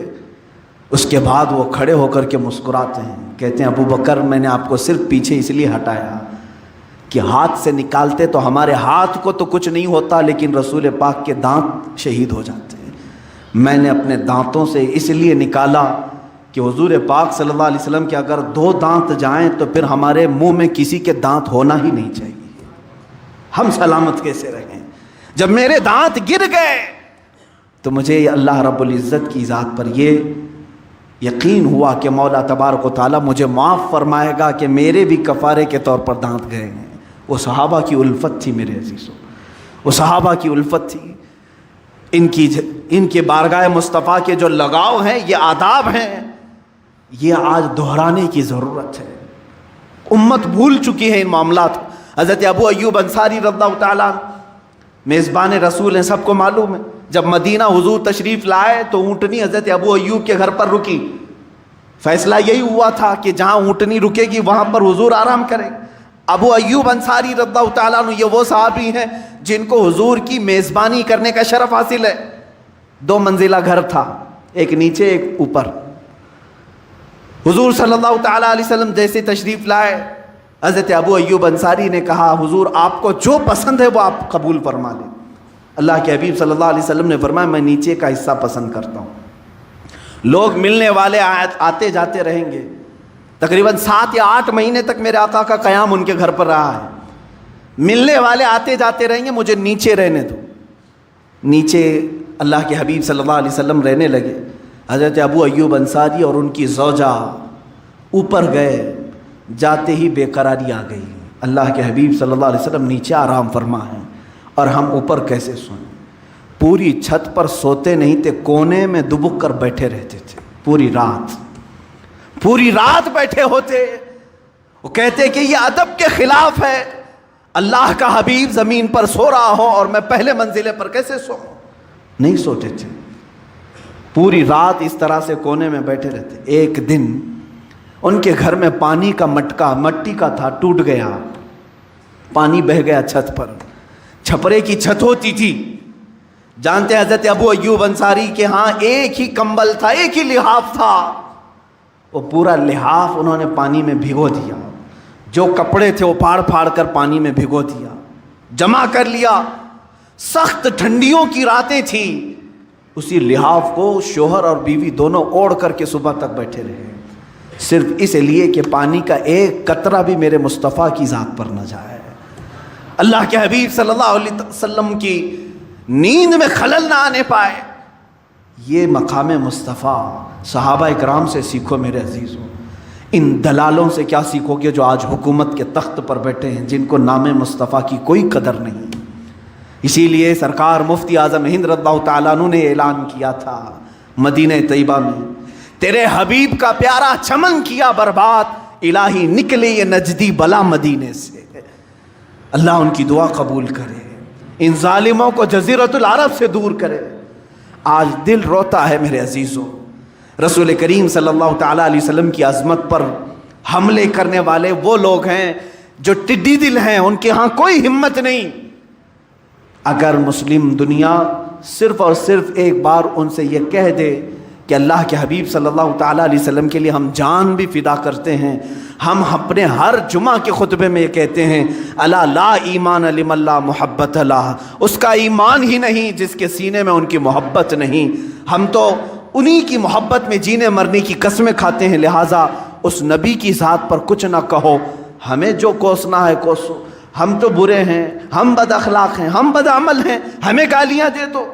اس کے بعد وہ کھڑے ہو کر کے مسکراتے ہیں، کہتے ہیں ابو بکر میں نے آپ کو صرف پیچھے اس لیے ہٹایا کہ ہاتھ سے نکالتے تو ہمارے ہاتھ کو تو کچھ نہیں ہوتا لیکن رسول پاک کے دانت شہید ہو جاتے ہیں۔ میں نے اپنے دانتوں سے اس لیے نکالا کہ حضور پاک صلی اللہ علیہ وسلم کے اگر 2 دانت جائیں تو پھر ہمارے منہ میں کسی کے دانت ہونا ہی نہیں چاہیے، ہم سلامت کیسے رہیں۔ جب میرے دانت گر گئے تو مجھے اللہ رب العزت کی ذات پر یہ یقین ہوا کہ مولا تبارک و تعالیٰ مجھے معاف فرمائے گا کہ میرے بھی کفارے کے طور پر دانت گئے ہیں۔ وہ صحابہ کی الفت تھی میرے عزیزوں، وہ صحابہ کی الفت تھی۔ ان کے بارگاہ مصطفیٰ کے جو لگاؤ ہیں، یہ آداب ہیں، یہ آج دہرانے کی ضرورت ہے۔ امت بھول چکی ہے ان معاملات کو۔ حضرت ابو ایوب انصاری رضی اللہ تعالیٰ میزبان رسول ہیں، سب کو معلوم ہے۔ جب مدینہ حضور تشریف لائے تو اونٹنی حضرت ابو ایوب کے گھر پر رکی۔ فیصلہ یہی ہوا تھا کہ جہاں اونٹنی رکے گی وہاں پر حضور آرام کریں۔ ابو ایوب انصاری رضی اللہ تعالیٰ عنہ یہ وہ صحابی ہیں جن کو حضور کی میزبانی کرنے کا شرف حاصل ہے۔ 2 منزلہ گھر تھا، ایک نیچے ایک اوپر۔ حضور صلی اللہ تعالیٰ علیہ وسلم جیسے تشریف لائے، حضرت ابو ایوب انصاری نے کہا حضور آپ کو جو پسند ہے وہ آپ قبول فرما لیں۔ اللہ کے حبیب صلی اللہ علیہ وسلم نے فرمایا میں نیچے کا حصہ پسند کرتا ہوں۔ لوگ ملنے والے آتے جاتے رہیں گے، تقریباً 7 یا 8 مہینے تک میرے آقا کا قیام ان کے گھر پر رہا ہے۔ ملنے والے آتے جاتے رہیں گے، مجھے نیچے رہنے دو۔ نیچے اللہ کے حبیب صلی اللہ علیہ وسلم رہنے لگے۔ حضرت ابو ایوب انصاری اور ان کی زوجہ اوپر گئے، جاتے ہی بے قراری آ گئی۔ اللہ کے حبیب صلی اللہ علیہ وسلم نیچے آرام فرما ہیں اور ہم اوپر کیسے سوئیں؟ پوری چھت پر سوتے نہیں تھے، کونے میں دبک کر بیٹھے رہتے تھے، پوری رات بیٹھے ہوتے۔ وہ کہتے کہ یہ ادب کے خلاف ہے، اللہ کا حبیب زمین پر سو رہا ہو اور میں پہلے منزلے پر کیسے سوؤں؟ نہیں سوتے تھے، پوری رات اس طرح سے کونے میں بیٹھے رہتے۔ ایک دن ان کے گھر میں پانی کا مٹکا مٹی کا تھا، ٹوٹ گیا، پانی بہہ گیا چھت پر۔ چھپرے کی چھت ہوتی تھی، جانتے ہیں حضرت ابو ایوب انصاری کے ہاں ایک ہی کمبل تھا، ایک ہی لحاف تھا، وہ پورا لحاف انہوں نے پانی میں بھگو دیا۔ جو کپڑے تھے وہ پھاڑ پھاڑ کر پانی میں بھگو دیا، جمع کر لیا۔ سخت ٹھنڈیوں کی راتیں تھیں، اسی لحاف کو شوہر اور بیوی دونوں اوڑھ کر کے صبح تک بیٹھے رہے، صرف اس لیے کہ پانی کا ایک قطرہ بھی میرے مصطفیٰ کی ذات پر نہ جائے۔ اللہ کے حبیب صلی اللہ علیہ وسلم کی نیند میں خلل نہ آنے پائے۔ یہ مقام مصطفیٰ صحابہ اکرام سے سیکھو میرے عزیزوں۔ ان دلالوں سے کیا سیکھو گے جو آج حکومت کے تخت پر بیٹھے ہیں، جن کو نام مصطفیٰ کی کوئی قدر نہیں۔ اسی لیے سرکار مفتی اعظم ہند رضی اللہ تعالیٰ عنہ نے اعلان کیا تھا مدینہ طیبہ میں، تیرے حبیب کا پیارا چمن کیا برباد، الہی نکلے یہ نجدی بلا مدینے سے۔ اللہ ان کی دعا قبول کرے، ان ظالموں کو جزیرۃ العرب سے دور کرے۔ آج دل روتا ہے میرے عزیزوں، رسول کریم صلی اللہ تعالیٰ علیہ وسلم کی عظمت پر حملے کرنے والے وہ لوگ ہیں جو ٹڈی دل ہیں، ان کے ہاں کوئی ہمت نہیں۔ اگر مسلم دنیا صرف اور صرف ایک بار ان سے یہ کہہ دے کہ اللہ کے حبیب صلی اللہ تعالیٰ علیہ وسلم کے لیے ہم جان بھی فدا کرتے ہیں، ہم اپنے ہر جمعہ کے خطبے میں یہ کہتے ہیں الا لا ایمان لمن لا محبت لہ، اس کا ایمان ہی نہیں جس کے سینے میں ان کی محبت نہیں۔ ہم تو انہی کی محبت میں جینے مرنے کی قسمیں کھاتے ہیں، لہٰذا اس نبی کی ذات پر کچھ نہ کہو، ہمیں جو کوسنا ہے کوسو، ہم تو برے ہیں، ہم بد اخلاق ہیں، ہم بد عمل ہیں، ہمیں گالیاں دے دو،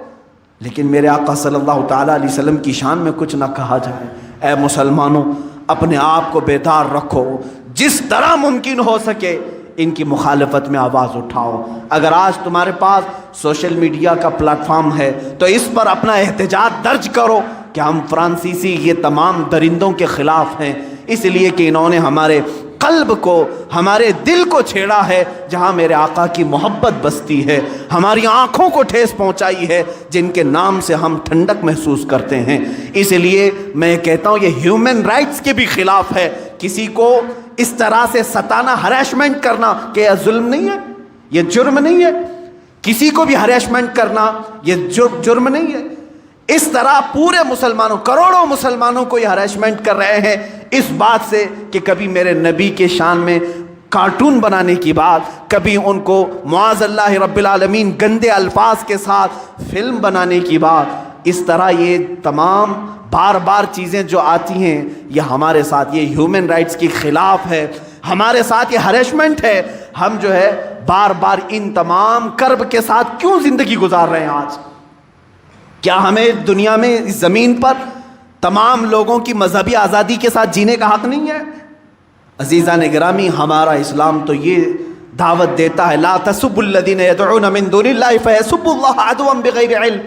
لیکن میرے آقا صلی اللہ تعالیٰ علیہ وسلم کی شان میں کچھ نہ کہا جائے۔ اے مسلمانوں، اپنے آپ کو بیدار رکھو، جس طرح ممکن ہو سکے ان کی مخالفت میں آواز اٹھاؤ۔ اگر آج تمہارے پاس سوشل میڈیا کا پلیٹ فارم ہے تو اس پر اپنا احتجاج درج کرو کہ ہم فرانسیسی یہ تمام درندوں کے خلاف ہیں، اس لیے کہ انہوں نے ہمارے قلب کو، ہمارے دل کو چھیڑا ہے جہاں میرے آقا کی محبت بستی ہے، ہماری آنکھوں کو ٹھیس پہنچائی ہے جن کے نام سے ہم ٹھنڈک محسوس کرتے ہیں۔ اس لیے میں کہتا ہوں یہ ہیومن رائٹس کے بھی خلاف ہے، کسی کو اس طرح سے ستانا، ہریسمنٹ کرنا، کہ یہ ظلم نہیں ہے، یہ جرم نہیں ہے؟ کسی کو بھی ہریسمنٹ کرنا یہ جرم نہیں ہے؟ اس طرح پورے مسلمانوں، کروڑوں مسلمانوں کو یہ ہریسمنٹ کر رہے ہیں اس بات سے کہ کبھی میرے نبی کے شان میں کارٹون بنانے کی بات، کبھی ان کو معاذ اللہ رب العالمین گندے الفاظ کے ساتھ فلم بنانے کی بات۔ اس طرح یہ تمام بار بار چیزیں جو آتی ہیں یہ ہمارے ساتھ، یہ ہیومن رائٹس کے خلاف ہے، ہمارے ساتھ یہ ہریسمنٹ ہے۔ ہم جو ہے بار بار ان تمام کرب کے ساتھ کیوں زندگی گزار رہے ہیں آج؟ کیا ہمیں دنیا میں اس زمین پر تمام لوگوں کی مذہبی آزادی کے ساتھ جینے کا حق نہیں ہے؟ عزیزان گرامی، ہمارا اسلام تو یہ دعوت دیتا ہے لا تسبوا الذین یدعون من دون اللہ فیسبوا اللہ عدوا بغیر علم۔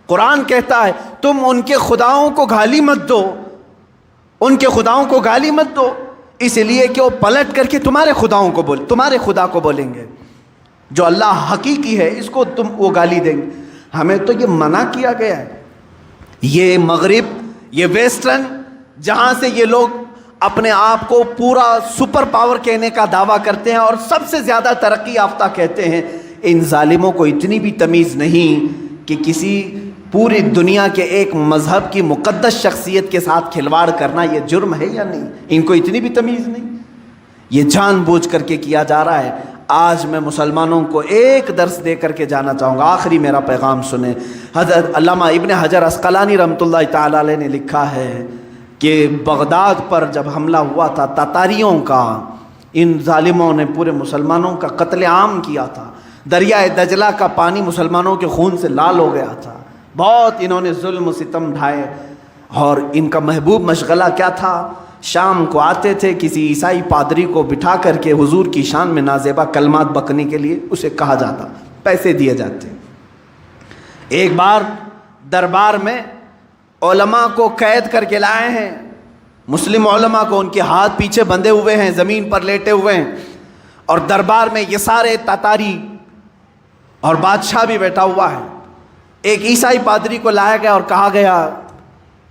قرآن کہتا ہے تم ان کے خداؤں کو گالی مت دو، ان کے خداؤں کو گالی مت دو، اس لیے کہ وہ پلٹ کر کے تمہارے خداؤں کو تمہارے خدا کو بولیں گے، جو اللہ حقیقی ہے اس کو تم وہ گالی دیں گے۔ ہمیں تو یہ منع کیا گیا ہے۔ یہ مغرب، یہ ویسٹرن، جہاں سے یہ لوگ اپنے آپ کو پورا سپر پاور کہنے کا دعویٰ کرتے ہیں اور سب سے زیادہ ترقی یافتہ کہتے ہیں، ان ظالموں کو اتنی بھی تمیز نہیں کہ کسی پوری دنیا کے ایک مذہب کی مقدس شخصیت کے ساتھ کھلواڑ کرنا یہ جرم ہے یا نہیں، ان کو اتنی بھی تمیز نہیں۔ یہ جان بوجھ کر کے کیا جا رہا ہے۔ آج میں مسلمانوں کو ایک درس دے کر کے جانا چاہوں گا، آخری میرا پیغام سنیں۔ حضرت علامہ ابن حجر عسقلانی رحمۃ اللہ تعالیٰ علیہ نے لکھا ہے کہ بغداد پر جب حملہ ہوا تھا تاتاریوں کا، ان ظالموں نے پورے مسلمانوں کا قتل عام کیا تھا، دریائے دجلہ کا پانی مسلمانوں کے خون سے لال ہو گیا تھا، بہت انہوں نے ظلم و ستم ڈھائے، اور ان کا محبوب مشغلہ کیا تھا؟ شام کو آتے تھے، کسی عیسائی پادری کو بٹھا کر کے حضور کی شان میں نازیبا کلمات بکنے کے لیے اسے کہا جاتا، پیسے دیے جاتے۔ ایک بار دربار میں علماء کو قید کر کے لائے ہیں، مسلم علماء کو، ان کے ہاتھ پیچھے بندھے ہوئے ہیں، زمین پر لیٹے ہوئے ہیں، اور دربار میں یہ سارے تاتاری اور بادشاہ بھی بیٹھا ہوا ہے۔ ایک عیسائی پادری کو لایا گیا اور کہا گیا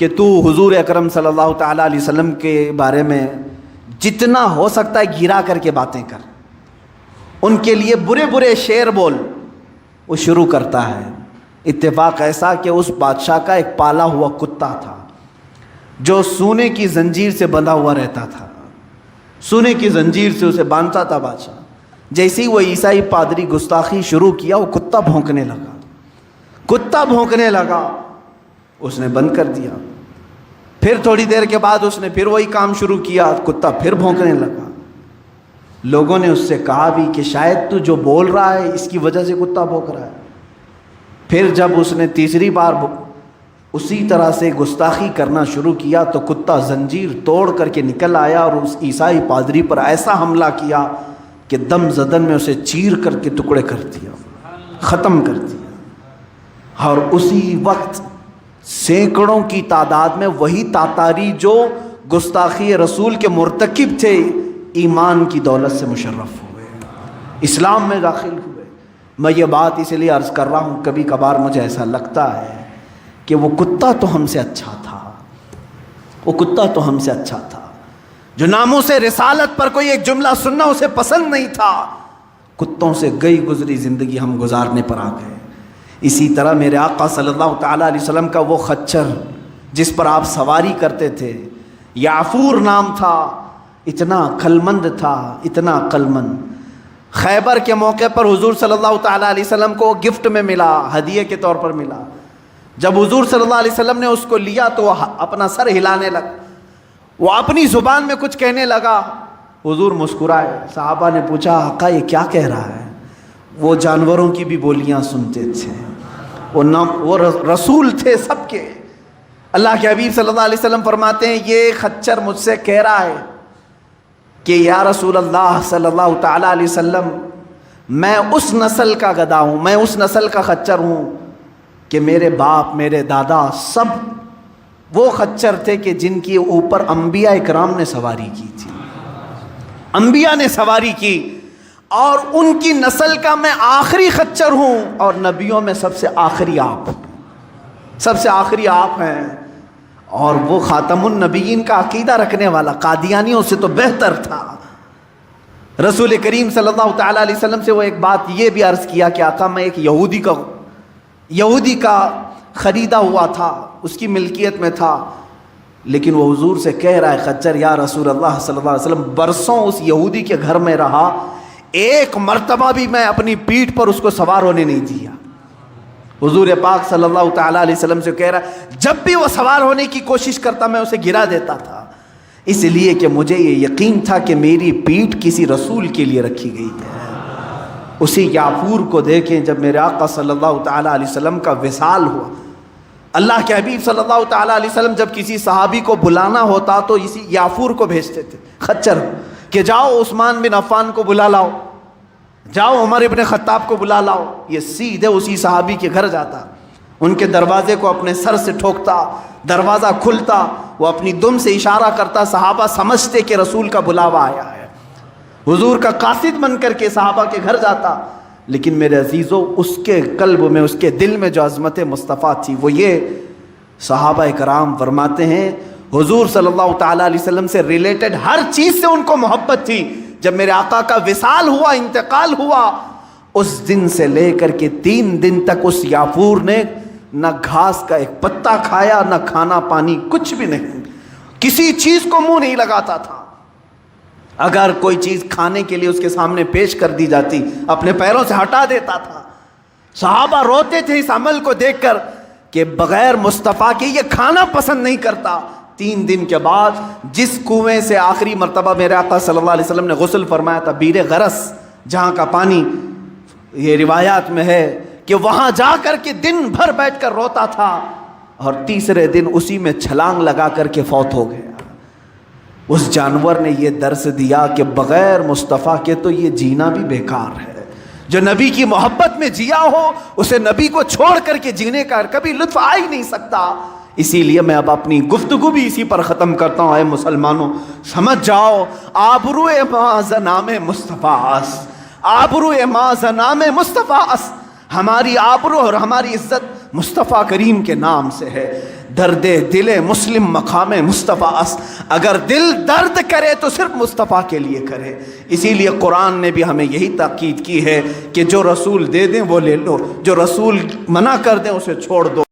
کہ تو حضور اکرم صلی اللہ تعالیٰ علیہ وسلم کے بارے میں جتنا ہو سکتا ہے گرا کر کے باتیں کر، ان کے لیے برے برے شعر بول۔ وہ شروع کرتا ہے۔ اتفاق ایسا کہ اس بادشاہ کا ایک پالا ہوا کتا تھا جو سونے کی زنجیر سے بندھا ہوا رہتا تھا، سونے کی زنجیر سے اسے باندھتا تھا بادشاہ۔ جیسے ہی وہ عیسائی پادری گستاخی شروع کیا، وہ کتا بھونکنے لگا، کتا بھونکنے لگا، اس نے بند کر دیا۔ پھر تھوڑی دیر کے بعد اس نے پھر وہی کام شروع کیا، کتا پھر بھونکنے لگا۔ لوگوں نے اس سے کہا بھی کہ شاید تو جو بول رہا ہے اس کی وجہ سے کتا بھونک رہا ہے۔ پھر جب اس نے تیسری بار اسی طرح سے گستاخی کرنا شروع کیا تو کتا زنجیر توڑ کر کے نکل آیا اور اس عیسائی پادری پر ایسا حملہ کیا کہ دم زدن میں اسے چیر کر کے ٹکڑے کر دیا، ختم کر دیا۔ اور اسی وقت سینکڑوں کی تعداد میں وہی تاتاری جو گستاخی رسول کے مرتکب تھے، ایمان کی دولت سے مشرف ہوئے، اسلام میں داخل ہوئے۔ میں یہ بات اس لیے عرض کر رہا ہوں، کبھی کبھار مجھے ایسا لگتا ہے کہ وہ کتا تو ہم سے اچھا تھا، وہ کتا تو ہم سے اچھا تھا، جو ناموں سے رسالت پر کوئی ایک جملہ سننا اسے پسند نہیں تھا، کتوں سے گئی گزری زندگی ہم گزارنے پر آ گئے۔ اسی طرح میرے آقا صلی اللہ تعالیٰ علیہ وسلم کا وہ خچر جس پر آپ سواری کرتے تھے، یعفور نام تھا، اتنا عقلمند تھا، اتنا عقلمند۔ خیبر کے موقع پر حضور صلی اللہ تعالیٰ علیہ وسلم کو گفٹ میں ملا، ہدیے کے طور پر ملا۔ جب حضور صلی اللہ علیہ وسلم نے اس کو لیا تو وہ اپنا سر ہلانے لگا، وہ اپنی زبان میں کچھ کہنے لگا۔ حضور مسکرائے، صحابہ نے پوچھا آقا یہ کیا کہہ رہا ہے؟ وہ جانوروں کی بھی بولیاں سنتے تھے، وہ رسول تھے سب کے۔ اللہ کے حبیب صلی اللہ علیہ وسلم فرماتے ہیں یہ خچر مجھ سے کہہ رہا ہے کہ یا رسول اللہ صلی اللہ تعالیٰ علیہ وسلم، میں اس نسل کا گدھا ہوں، میں اس نسل کا خچر ہوں کہ میرے باپ میرے دادا سب وہ خچر تھے کہ جن کے اوپر انبیاء اکرام نے سواری کی تھی، انبیاء نے سواری کی، اور ان کی نسل کا میں آخری خچر ہوں، اور نبیوں میں سب سے آخری آپ، سب سے آخری آپ ہیں۔ اور وہ خاتم النبیین کا عقیدہ رکھنے والا قادیانیوں سے تو بہتر تھا۔ رسول کریم صلی اللہ تعالیٰ علیہ وسلم سے وہ ایک بات یہ بھی عرض کیا کہ آقا میں ایک یہودی کا خریدا ہوا تھا، اس کی ملکیت میں تھا، لیکن وہ حضور سے کہہ رہا ہے خچر یا رسول اللہ صلی اللہ علیہ وسلم برسوں اس یہودی کے گھر میں رہا، ایک مرتبہ بھی میں اپنی پیٹھ پر اس کو سوار ہونے نہیں دیا۔ حضور پاک صلی اللہ تعالیٰ علیہ وسلم سے کہہ رہا ہے جب بھی وہ سوار ہونے کی کوشش کرتا میں اسے گرا دیتا تھا، اس لیے کہ مجھے یہ یقین تھا کہ میری پیٹھ کسی رسول کے لیے رکھی گئی ہے۔ اسی یعفور کو دیکھیں، جب میرے آقا صلی اللہ تعالیٰ علیہ وسلم کا وصال ہوا، اللہ کے حبیب صلی اللہ تعالیٰ علیہ وسلم جب کسی صحابی کو بلانا ہوتا تو اسی یعفور کو بھیجتے تھے خچر کہ جاؤ عثمان بن عفان کو بلا لاؤ، جاؤ عمر ابن خطاب کو بلا لاؤ۔ یہ سیدھے اسی صحابی کے گھر جاتا، ان کے دروازے کو اپنے سر سے ٹھوکتا، دروازہ کھلتا، وہ اپنی دم سے اشارہ کرتا، صحابہ سمجھتے کہ رسول کا بلاوا آیا ہے، حضور کا قاصد بن کر کے صحابہ کے گھر جاتا۔ لیکن میرے عزیزو اس کے قلب میں، اس کے دل میں جو عظمت مصطفیٰ تھی وہ یہ، صحابہ کرام فرماتے ہیں حضور صلی اللہ تعالیٰ علیہ وسلم سے ریلیٹڈ ہر چیز سے ان کو محبت تھی۔ جب میرے آقا کا وصال ہوا، انتقال ہوا، اس دن سے لے کر کے 3 دن تک اس یعفور نے نہ گھاس کا ایک پتا کھایا، نہ کھانا پانی، کچھ بھی نہیں، کسی چیز کو منہ نہیں لگاتا تھا۔ اگر کوئی چیز کھانے کے لیے اس کے سامنے پیش کر دی جاتی اپنے پیروں سے ہٹا دیتا تھا۔ صحابہ روتے تھے اس عمل کو دیکھ کر کہ بغیر مصطفیٰ کے یہ کھانا پسند نہیں کرتا۔ 3 دن کے بعد جس کنویں سے آخری مرتبہ میرے آقا صلی اللہ علیہ وسلم نے غسل فرمایا تھا، بیر غرس جہاں کا پانی، یہ روایات میں ہے کہ وہاں جا کر کے دن بھر بیٹھ کر روتا تھا، اور تیسرے دن اسی میں چھلانگ لگا کر کے فوت ہو گیا۔ اس جانور نے یہ درس دیا کہ بغیر مصطفیٰ کے تو یہ جینا بھی بیکار ہے۔ جو نبی کی محبت میں جیا ہو اسے نبی کو چھوڑ کر کے جینے کا کبھی لطف آ ہی نہیں سکتا۔ اسی لیے میں اب اپنی گفتگو بھی اسی پر ختم کرتا ہوں۔ اے مسلمانوں سمجھ جاؤ، آبرو ما زنام مصطفیٰ اس، آبرو ما زنام مصطفیٰ اس، ہماری آبرو اور ہماری عزت مصطفیٰ کریم کے نام سے ہے۔ درد دل مسلم مقام مصطفیٰ اس، اگر دل درد کرے تو صرف مصطفیٰ کے لیے کرے۔ اسی لیے قرآن نے بھی ہمیں یہی تاکید کی ہے کہ جو رسول دے دیں وہ لے لو، جو رسول منع کر دیں اسے چھوڑ دو۔